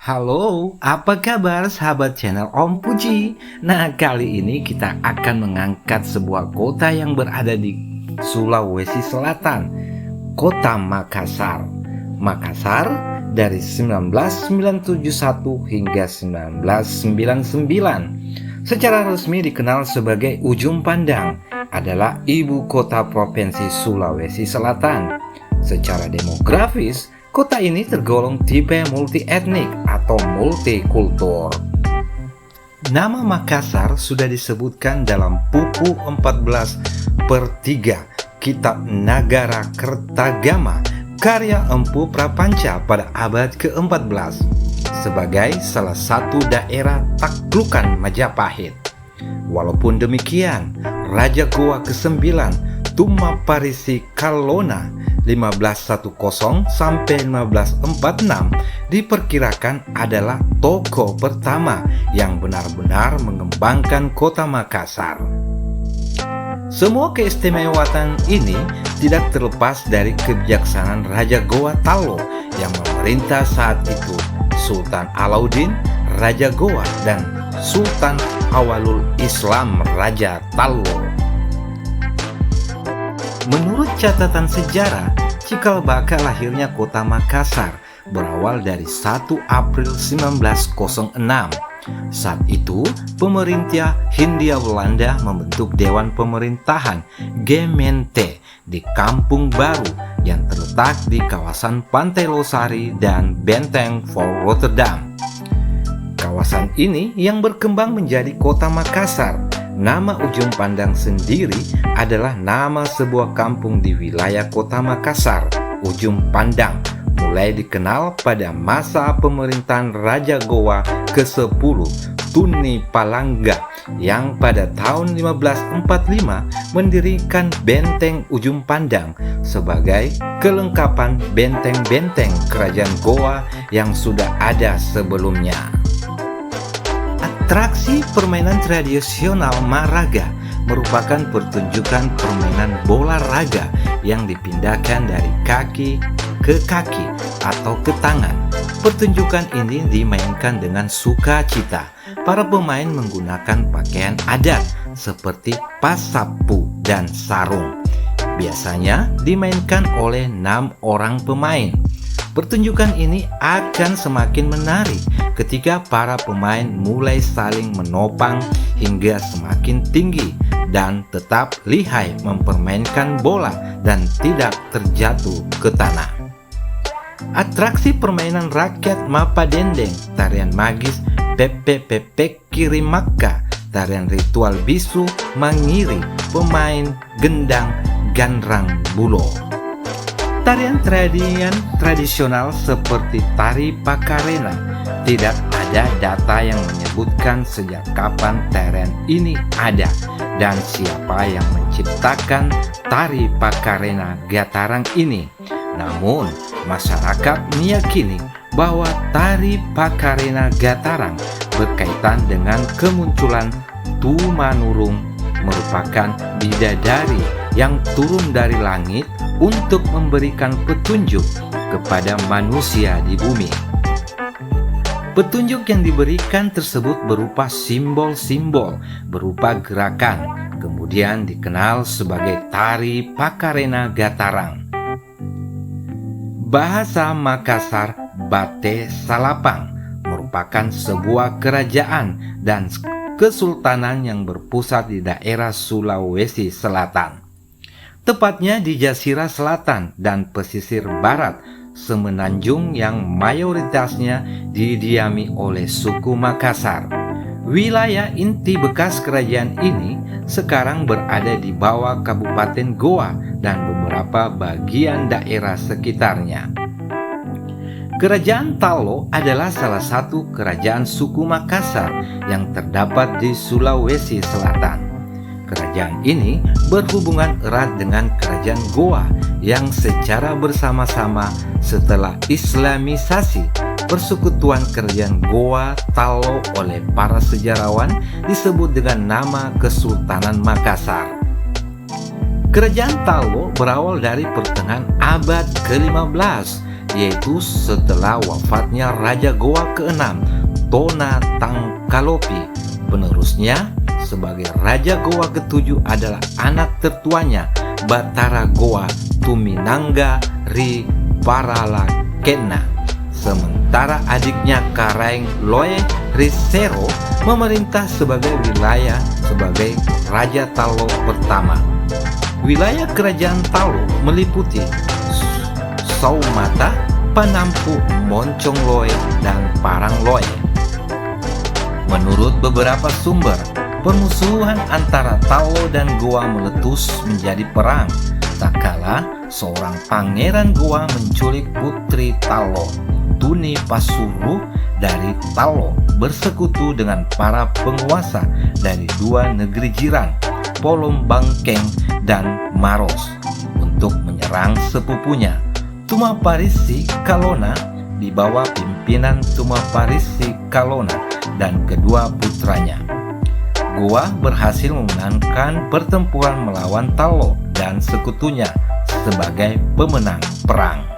Halo, apa kabar sahabat channel Om Puji? Nah, kali ini kita akan mengangkat sebuah kota yang berada di Sulawesi Selatan, Kota Makassar. Makassar dari 1991 hingga 1999. Secara resmi dikenal sebagai Ujung Pandang, adalah ibu kota Provinsi Sulawesi Selatan. Secara demografis, kota ini tergolong tipe multi-etnik atau multikultur. Nama Makassar sudah disebutkan dalam buku 14/3 Kitab Nagara Kertagama karya Empu Prapanca pada abad ke-14 sebagai salah satu daerah taklukan Majapahit. Walaupun demikian, Raja Goa ke-9 Tummaparisi Kallona 1510 sampai 1546 diperkirakan adalah tokoh pertama yang benar-benar mengembangkan kota Makassar. Semua keistimewaan ini tidak terlepas dari kebijaksanaan Raja Goa Tallo yang memerintah saat itu, Sultan Alauddin Raja Goa dan Sultan Awalul Islam Raja Tallo. Menurut catatan sejarah, cikal bakal lahirnya kota Makassar berawal dari 1 April 1906. Saat itu, pemerintah Hindia Belanda membentuk Dewan Pemerintahan Gemeente di Kampung Baru yang terletak di kawasan Pantai Losari dan Benteng Fort Rotterdam. Kawasan ini yang berkembang menjadi kota Makassar. Nama Ujung Pandang sendiri adalah nama sebuah kampung di wilayah kota Makassar, Ujung Pandang, mulai dikenal pada masa pemerintahan Raja Goa ke-10 Tuni Palangga yang pada tahun 1545 mendirikan Benteng Ujung Pandang sebagai kelengkapan benteng-benteng kerajaan Goa yang sudah ada sebelumnya. Atraksi permainan tradisional Maraga merupakan pertunjukan permainan bola raga yang dipindahkan dari kaki ke kaki atau ke tangan. Pertunjukan ini dimainkan dengan sukacita. Para pemain menggunakan pakaian adat seperti pasapu dan sarung. Biasanya dimainkan oleh 6 orang pemain. Pertunjukan ini akan semakin menarik ketika para pemain mulai saling menopang hingga semakin tinggi dan tetap lihai mempermainkan bola dan tidak terjatuh ke tanah. Atraksi permainan rakyat Mapa Dendeng, tarian magis Pepe Pepe Kirimaka, tarian ritual bisu Mangiri, pemain gendang Ganrang Bulo. Tarian tradisional seperti tari Pakarena, tidak ada data yang menyebutkan sejak kapan tarian ini ada dan siapa yang menciptakan tari Pakarena Gatarang ini. Namun, masyarakat meyakini bahwa tari Pakarena Gatarang berkaitan dengan kemunculan Tumanurung, merupakan bidadari yang turun dari langit untuk memberikan petunjuk kepada manusia di bumi. Petunjuk yang diberikan tersebut berupa simbol-simbol, berupa gerakan, kemudian dikenal sebagai tari Pakarena Gatarang. Bahasa Makassar Bate Salapang merupakan sebuah kerajaan dan kesultanan yang berpusat di daerah Sulawesi Selatan. Tepatnya di Jasirah Selatan dan pesisir barat semenanjung yang mayoritasnya didiami oleh suku Makassar. Wilayah inti bekas kerajaan ini sekarang berada di bawah Kabupaten Goa dan beberapa bagian daerah sekitarnya. Kerajaan Tallo adalah salah satu kerajaan suku Makassar yang terdapat di Sulawesi Selatan. Kerajaan ini berhubungan erat dengan kerajaan Goa yang secara bersama-sama setelah Islamisasi. Persekutuan kerajaan Goa Tallo oleh para sejarawan disebut dengan nama Kesultanan Makassar. Kerajaan Tallo berawal dari pertengahan abad ke-15 yaitu setelah wafatnya Raja Goa ke-6, Tona Tangkalopi. Penerusnya sebagai Raja Goa ke-7 adalah anak tertuanya, Batara Goa Tuminangga Ri Paralakena. Sementara adiknya Karaeng Loe Risero memerintah sebagai wilayah sebagai Raja Talo pertama. Wilayah kerajaan Talo meliputi Saumata, Panampu, Moncong Loe, dan Parang Loe. Menurut beberapa sumber, permusuhan antara Talo dan Goa meletus menjadi perang tak kala seorang pangeran Goa menculik putri Talo, Tuni Pasuru dari Talo, bersekutu dengan para penguasa dari dua negeri jiran, Polom Bangkeng dan Maros, untuk menyerang sepupunya, Tumaparisi Kalona, di bawah pimpinan Tumaparisi Kalona dan kedua putranya. Goa berhasil memenangkan pertempuran melawan Talo dan sekutunya sebagai pemenang perang.